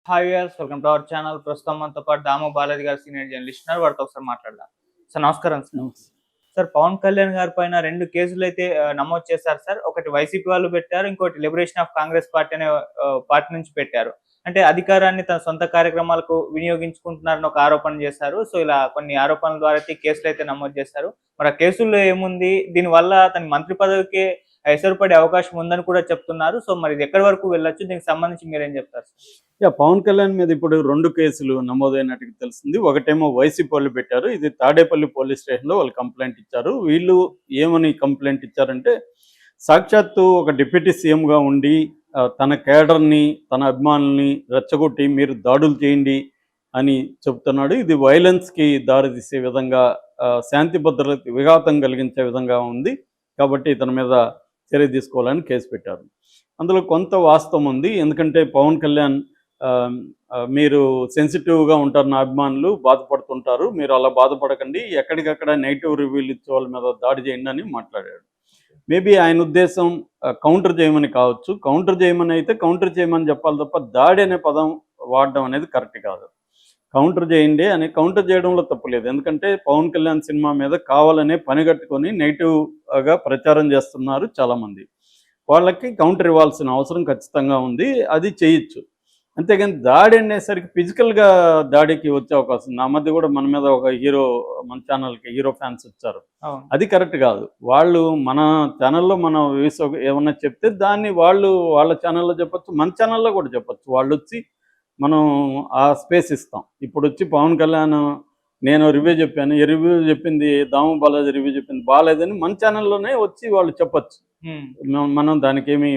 Hi viewers, welcome to our channel. ప్రస్తుతం మనతో పాటు దాము బాలాజీ గారు, సీనియర్ జర్నలిస్ట్ ఉన్నారు. వారితో ఒకసారి మాట్లాడదాం. సార్ నమస్కారం. సార్ పవన్ కళ్యాణ్ గారి పైన 2 కేసులు అయితే నమోదు చేశారు సార్. ఒకటి వైసీపీ వాళ్ళు పెట్టారు, ఇంకోటి లిబరేషన్ ఆఫ్ కాంగ్రెస్ పార్టీ అనే పార్టీ నుంచి పెట్టారు. అంటే అధికారాన్ని తన సొంత కార్యక్రమాలకు వినియోగించుకుంటున్నారని ఒక ఆరోపణ చేశారు. సో ఇలా కొన్ని ఆరోపణల ద్వారా అయితే కేసులు అయితే నమోదు చేశారు. మరి ఆ కేసుల్లో ఏముంది, దీనివల్ల తన మంత్రి పదవికి ఎసరుపడే అవకాశం ఉందని కూడా చెప్తున్నారు. సో మరి ఇది ఎక్కడి వరకు వెళ్ళొచ్చు, దీనికి సంబంధించి మీరేం చెప్తారు సార్? పవన్ కళ్యాణ్ మీద ఇప్పుడు 2 కేసులు నమోదైనట్టుగా తెలిసింది. ఒకటేమో వైసీపీ వాళ్ళు పెట్టారు, ఇది తాడేపల్లి పోలీస్ స్టేషన్లో వాళ్ళు కంప్లైంట్ ఇచ్చారు. వీళ్ళు ఏమని కంప్లైంట్ ఇచ్చారంటే, సాక్షాత్తు ఒక డిప్యూటీ సీఎంగా ఉండి తన కేడర్ని, తన అభిమానుల్ని రెచ్చగొట్టి మీరు దాడులు చేయండి అని చెప్తున్నాడు. ఇది వైలెన్స్కి దారితీసే విధంగా, శాంతి భద్రతకి విఘాతం కలిగించే విధంగా ఉంది. కాబట్టి ఇతని మీద చర్య తీసుకోవాలని కేసు పెట్టారు. అందులో కొంత వాస్తవం ఉంది. ఎందుకంటే పవన్ కళ్యాణ్ మీరు సెన్సిటివ్గా ఉంటారు, నా అభిమానులు బాధపడుతుంటారు, మీరు అలా బాధపడకండి, ఎక్కడికక్కడ నెగిటివ్ రివ్యూలు ఇచ్చే వాళ్ళ మీద దాడి చేయండి అని మాట్లాడాడు. మేబీ ఆయన ఉద్దేశం కౌంటర్ చేయమని కావచ్చు. కౌంటర్ చేయమని అయితే కౌంటర్ చేయమని చెప్పాలి తప్ప దాడి అనే పదం వాడడం అనేది కరెక్ట్ కాదు. కౌంటర్ చేయండి అని కౌంటర్ చేయడంలో తప్పులేదు. ఎందుకంటే పవన్ కళ్యాణ్ సినిమా మీద కావాలనే పనిగట్టుకొని నెగిటివ్గా ప్రచారం చేస్తున్నారు చాలామంది. వాళ్ళకి కౌంటర్ ఇవ్వాల్సిన అవసరం ఖచ్చితంగా ఉంది, అది చేయొచ్చు. అంతేగాని దాడి అనేసరికి ఫిజికల్గా దాడికి వచ్చే అవకాశం ఉంది. ఆ మధ్య కూడా మన మీద ఒక హీరో, మన ఛానల్కి హీరో ఫ్యాన్స్ వచ్చారు. అది కరెక్ట్ కాదు. వాళ్ళు మన ఛానల్లో మన వ్యూస్ ఏమన్నా చెప్తే దాన్ని వాళ్ళు వాళ్ళ ఛానల్లో చెప్పచ్చు, మన ఛానల్లో కూడా చెప్పచ్చు. వాళ్ళు వచ్చి మనం ఆ స్పేస్ ఇస్తాం. ఇప్పుడు వచ్చి పవన్ కళ్యాణ్ నేను రివ్యూ చెప్పాను, ఈ రివ్యూ చెప్పింది దాము బాలాజీ రివ్యూ చెప్పింది బాగాలేదని మన ఛానల్లోనే వచ్చి వాళ్ళు చెప్పచ్చు. మనం దానికి ఏమి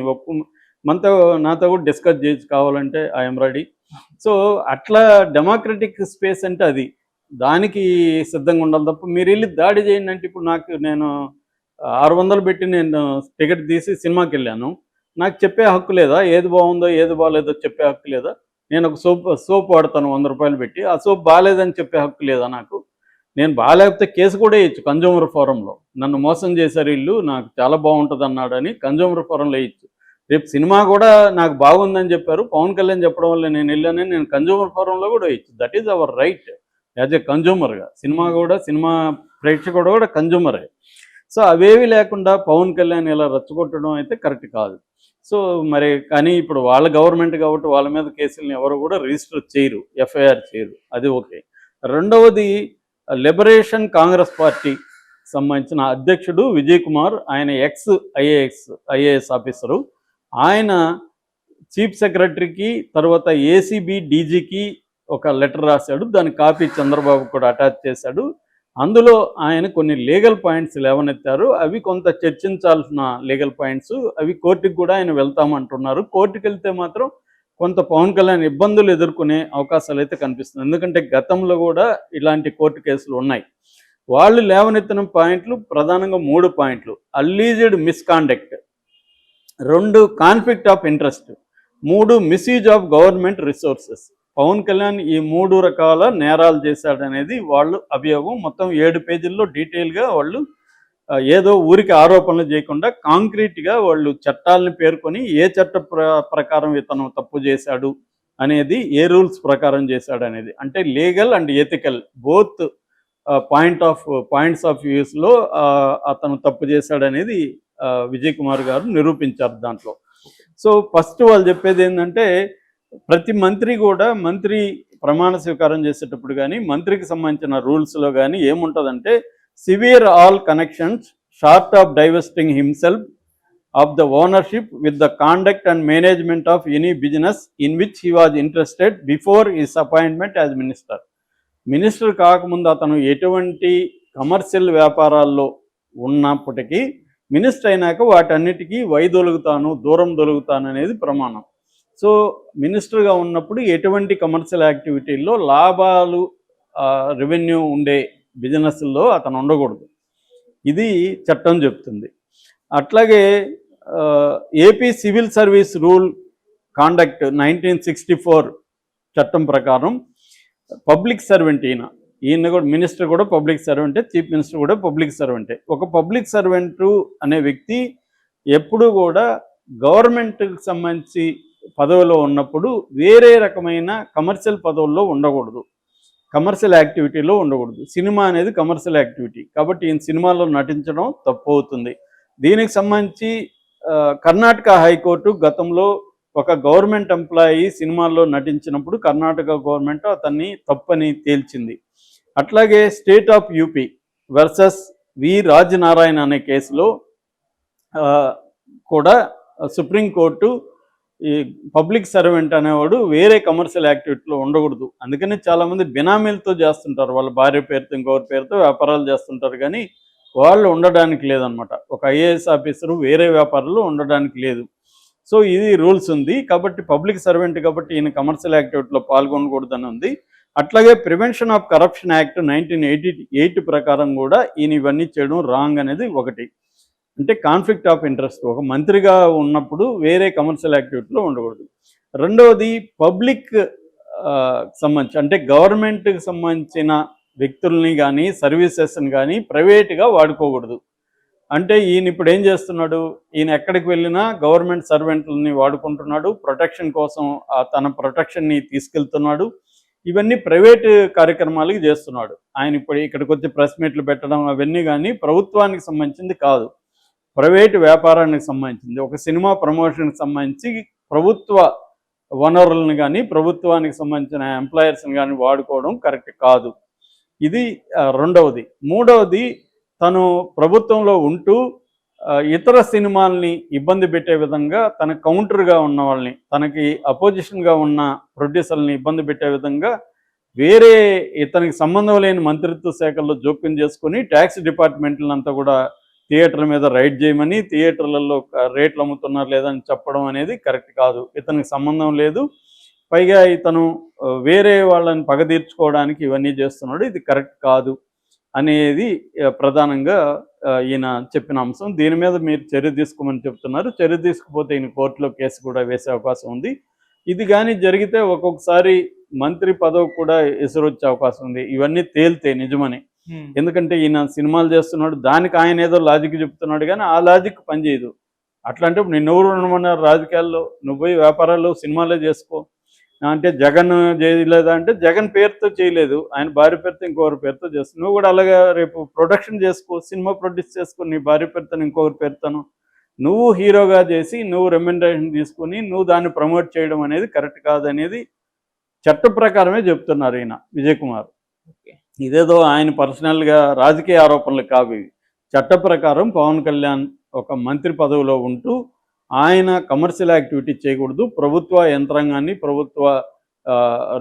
నాతో కూడా డిస్కస్ చేసి కావాలంటే ఐఎమ్ రెడీ. సో అట్లా డెమోక్రటిక్ స్పేస్ అంటే అది, దానికి సిద్ధంగా ఉండాలి తప్ప మీరు వెళ్ళి దాడి చేయండి అంటే, ఇప్పుడు నేను 600 పెట్టి నేను టికెట్ తీసి సినిమాకి వెళ్ళాను, నాకు చెప్పే హక్కు లేదా? ఏది బాగుందో ఏది బాగాలేదో చెప్పే హక్కు లేదా? నేను ఒక సోప్ వాడతాను 100 రూపాయలు పెట్టి, ఆ సోప్ బాగాలేదని చెప్పే హక్కు లేదా నాకు? నేను బాగాలేకపోతే కేసు కూడా వేయచ్చు కన్జ్యూమర్ ఫోరంలో. నన్ను మోసం చేశారు వీళ్ళు, నాకు చాలా బాగుంటుంది అన్నాడని కన్జ్యూమర్ ఫోరంలో వేయచ్చు. రేపు సినిమా కూడా నాకు బాగుందని చెప్పారు, పవన్ కళ్యాణ్ చెప్పడం వల్ల నేను వెళ్ళానని నేను కన్జ్యూమర్ ఫోరంలో కూడా వేయచ్చు. That is our right as a కన్జ్యూమర్గా. సినిమా ప్రేక్షకుడు కూడా కన్జ్యూమరే. సో అవేవి లేకుండా పవన్ కళ్యాణ్ ఇలా రెచ్చగొట్టడం అయితే కరెక్ట్ కాదు. సో మరి కానీ ఇప్పుడు వాళ్ళ గవర్నమెంట్ కాబట్టి వాళ్ళ మీద కేసులను ఎవరు కూడా రిజిస్టర్ చేయరు, ఎఫ్ఐఆర్ చేయరు, అది ఓకే. రెండవది, లిబరేషన్ కాంగ్రెస్ పార్టీ సంబంధించిన అధ్యక్షుడు విజయ్ కుమార్, ఆయన ఎక్స్ ఐఏఎస్ ఆఫీసరు, ఆయన చీఫ్ సెక్రటరీకి తర్వాత ఏసీబీ డీజీకి ఒక లెటర్ రాశాడు. దాని కాపీ చంద్రబాబు కూడా అటాచ్ చేశాడు. అందులో ఆయన కొన్ని లీగల్ పాయింట్స్ లేవనెత్తారు. అవి కొంత చర్చించాల్సిన లీగల్ పాయింట్స్, అవి కోర్టుకు కూడా ఆయన వెళ్తామంటున్నారు. కోర్టుకు వెళ్తే మాత్రం కొంత పవన్ కళ్యాణ్ ఇబ్బందులు ఎదుర్కొనే అవకాశాలు అయితే కనిపిస్తుంది. ఎందుకంటే గతంలో కూడా ఇలాంటి కోర్టు కేసులు ఉన్నాయి. వాళ్ళు లేవనెత్తిన పాయింట్లు ప్రధానంగా 3 పాయింట్లు: alleged misconduct, 2 conflict of interest, 3 misuse of government resources. Pawan Kalyan ఈ 3 రకాల నేరాలు చేశాడనేది వాళ్ళు అభియోగం. మొత్తం 7 పేజీల్లో డీటెయిల్గా వాళ్ళు ఏదో ఊరికి ఆరోపణలు చేయకుండా కాంక్రీట్గా వాళ్ళు చట్టాలను పేర్కొని ఏ చట్ట ప్రకారం ఇతను తప్పు చేశాడు అనేది, ఏ రూల్స్ ప్రకారం చేశాడు అనేది, అంటే legal and ethical both points of వ్యూస్లో అతను తప్పు చేశాడనేది విజయ్ కుమార్ గారు నిరూపించారు దాంట్లో. సో ఫస్ట్ వాళ్ళు చెప్పేది ఏంటంటే, ప్రతి మంత్రి కూడా మంత్రి ప్రమాణ స్వీకారం చేసేటప్పుడు కానీ మంత్రికి సంబంధించిన రూల్స్లో కానీ ఏముంటుందంటే, severe all connections short of divesting himself of the ownership with the conduct and management of any business in which he was interested before his appointment as minister. Minister కాకముందు అతను ఎటువంటి కమర్షియల్ వ్యాపారాల్లో ఉన్నప్పటికీ మినిస్టర్ అయినాక వాటన్నిటికీ దూరం దొలుగుతాను అనేది ప్రమాణం. సో మినిస్టర్గా ఉన్నప్పుడు ఎటువంటి కమర్షియల్ యాక్టివిటీల్లో లాభాలు రెవెన్యూ ఉండే బిజినెస్ల్లో అతను ఉండకూడదు, ఇది చట్టం చెప్తుంది. అట్లాగే AP civil service rule conduct 1964 చట్టం ప్రకారం పబ్లిక్ సర్వెంట్ ఈయన కూడా, మినిస్టర్ కూడా పబ్లిక్ సర్వెంటే, చీఫ్ మినిస్టర్ కూడా పబ్లిక్ సర్వెంటే. ఒక పబ్లిక్ సర్వెంటు అనే వ్యక్తి ఎప్పుడూ కూడా గవర్నమెంట్కి సంబంధించి పదవిలో ఉన్నప్పుడు వేరే రకమైన కమర్షియల్ పదవుల్లో ఉండకూడదు, కమర్షియల్ యాక్టివిటీలో ఉండకూడదు. సినిమా అనేది కమర్షియల్ యాక్టివిటీ కాబట్టి ఈయన సినిమాలో నటించడం తప్పు అవుతుంది. దీనికి సంబంధించి కర్ణాటక హైకోర్టు గతంలో ఒక గవర్నమెంట్ ఎంప్లాయీ సినిమాల్లో నటించినప్పుడు కర్ణాటక గవర్నమెంట్ అతన్ని తప్పని తేల్చింది. అట్లాగే స్టేట్ ఆఫ్ యూపీ వర్సెస్ వి రాజనారాయణ అనే కేసులో కూడా సుప్రీంకోర్టు ఈ పబ్లిక్ సర్వెంట్ అనేవాడు వేరే కమర్షియల్ యాక్టివిటీలో ఉండకూడదు. అందుకని చాలామంది బినామీలతో చేస్తుంటారు, వాళ్ళ భార్య పేరుతో ఇంకొకరి పేరుతో వ్యాపారాలు చేస్తుంటారు, కానీ వాళ్ళు ఉండడానికి లేదనమాట. ఒక ఐఏఎస్ ఆఫీసరు వేరే వ్యాపారంలో ఉండడానికి లేదు. సో ఇది రూల్స్ ఉంది కాబట్టి పబ్లిక్ సర్వెంట్ కాబట్టి ఈయన కమర్షియల్ యాక్టివిటీలో పాల్గొనకూడదని ఉంది. అట్లాగే ప్రివెన్షన్ ఆఫ్ కరప్షన్ యాక్ట్ 1988 ప్రకారం కూడా ఈయన ఇవన్నీ చేయడం రాంగ్ అనేది ఒకటి. అంటే కాన్ఫ్లిక్ట్ ఆఫ్ ఇంట్రెస్ట్, ఒక మంత్రిగా ఉన్నప్పుడు వేరే కమర్షియల్ యాక్టివిటీలో ఉండకూడదు. రెండవది పబ్లిక్ సంబంధించి అంటే గవర్నమెంట్కి సంబంధించిన వ్యక్తుల్ని కానీ సర్వీసెస్ని కానీ ప్రైవేట్గా వాడుకోకూడదు. అంటే ఈయన ఇప్పుడు ఏం చేస్తున్నాడు, ఈయన ఎక్కడికి వెళ్ళినా గవర్నమెంట్ సర్వెంట్లని వాడుకుంటున్నాడు, ప్రొటెక్షన్ కోసం తన ప్రొటెక్షన్ని తీసుకెళ్తున్నాడు. ఇవన్నీ ప్రైవేటు కార్యక్రమాలకి చేస్తున్నాడు. ఆయన ఇప్పుడు ఇక్కడికి వచ్చి ప్రెస్ మీట్లు పెట్టడం అవన్నీ కానీ ప్రభుత్వానికి సంబంధించింది కాదు, ప్రైవేటు వ్యాపారానికి సంబంధించింది. ఒక సినిమా ప్రమోషన్కి సంబంధించి ప్రభుత్వ వనరులను కానీ ప్రభుత్వానికి సంబంధించిన ఎంప్లాయర్స్ని కానీ వాడుకోవడం కరెక్ట్ కాదు. ఇది రెండవది. మూడవది, తను ప్రభుత్వంలో ఉంటూ ఇతర సినిమాల్ని ఇబ్బంది పెట్టే విధంగా తన కౌంటర్గా ఉన్న వాళ్ళని, తనకి అపోజిషన్గా ఉన్న ప్రొడ్యూసర్ని ఇబ్బంది పెట్టే విధంగా వేరే ఇతనికి సంబంధం లేని మంత్రిత్వ శాఖల్లో జోక్యం చేసుకుని ట్యాక్స్ డిపార్ట్మెంట్లంతా కూడా థియేటర్ల మీద రైడ్ చేయమని, థియేటర్లలో రేట్లు అమ్ముతున్నారు లేదని చెప్పడం అనేది కరెక్ట్ కాదు. ఇతనికి సంబంధం లేదు, పైగా ఇతను వేరే వాళ్ళని పగ తీర్చుకోవడానికి ఇవన్నీ చేస్తున్నాడు, ఇది కరెక్ట్ కాదు అనేది ప్రధానంగా ఈయన చెప్పిన అంశం. దీని మీద మీరు చర్య తీసుకోమని చెప్తున్నారు. చర్య తీసుకుపోతే ఈయన కోర్టులో కేసు కూడా వేసే అవకాశం ఉంది. ఇది కానీ జరిగితే ఒక్కొక్కసారి మంత్రి పదవి కూడా ఎసురొచ్చే అవకాశం ఉంది, ఇవన్నీ తేలితే నిజమని. ఎందుకంటే ఈయన సినిమాలు చేస్తున్నాడు, దానికి ఆయన ఏదో లాజిక్ చెప్తున్నాడు, కానీ ఆ లాజిక్ పనిచేయదు. అట్లాంటి నిన్నెవరు ఉండమన్నారు రాజకీయాల్లో, నువ్వు పోయి వ్యాపారాల్లో సినిమాలే చేసుకో అంటే జగన్ చేయలేదా అంటే జగన్ పేరుతో చేయలేదు, ఆయన భార్య పేరుతో ఇంకొకరి పేరుతో చేస్తాను. నువ్వు కూడా అలాగే రేపు ప్రొడక్షన్ చేసుకో, సినిమా ప్రొడ్యూస్ చేసుకో, నీ భార్య పేరుతో ఇంకొకరి పేరుతాను, నువ్వు హీరోగా చేసి నువ్వు రెమ్యునరేషన్ తీసుకుని నువ్వు దాన్ని ప్రమోట్ చేయడం అనేది కరెక్ట్ కాదనేది చట్ట ప్రకారమే చెప్తున్నారు ఈయన విజయ్ కుమార్. ఇదేదో ఆయన పర్సనల్గా రాజకీయ ఆరోపణలు కావు ఇవి. చట్ట ప్రకారం పవన్ కళ్యాణ్ ఒక మంత్రి పదవిలో ఉంటూ ఆయన కమర్షియల్ యాక్టివిటీ చేయకూడదు, ప్రభుత్వ యంత్రాంగాన్ని ప్రభుత్వ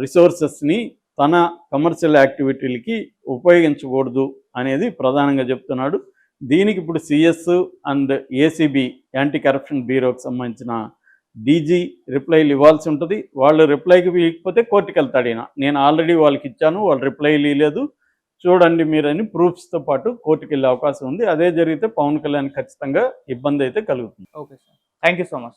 రిసోర్సెస్ని తన కమర్షియల్ యాక్టివిటీలకి ఉపయోగించకూడదు అనేది ప్రధానంగా చెప్తున్నాడు. దీనికి ఇప్పుడు CS and ACB anti corruption బ్యూరోకి సంబంధించిన డీజీ రిప్లైలు ఇవ్వాల్సి ఉంటుంది. వాళ్ళు రిప్లైకి ఇవ్వకపోతే కోర్టుకు వెళ్తాడు ఈయన. నేను ఆల్రెడీ వాళ్ళకి ఇచ్చాను, వాళ్ళు రిప్లైలు ఇవ్వలేదు, చూడండి మీరని ప్రూఫ్స్తో పాటు కోర్టుకు వెళ్ళే అవకాశం ఉంది. అదే జరిగితే పవన్ కళ్యాణ్ ఖచ్చితంగా ఇబ్బంది అయితే కలుగుతుంది. Okay sir, thank you so much.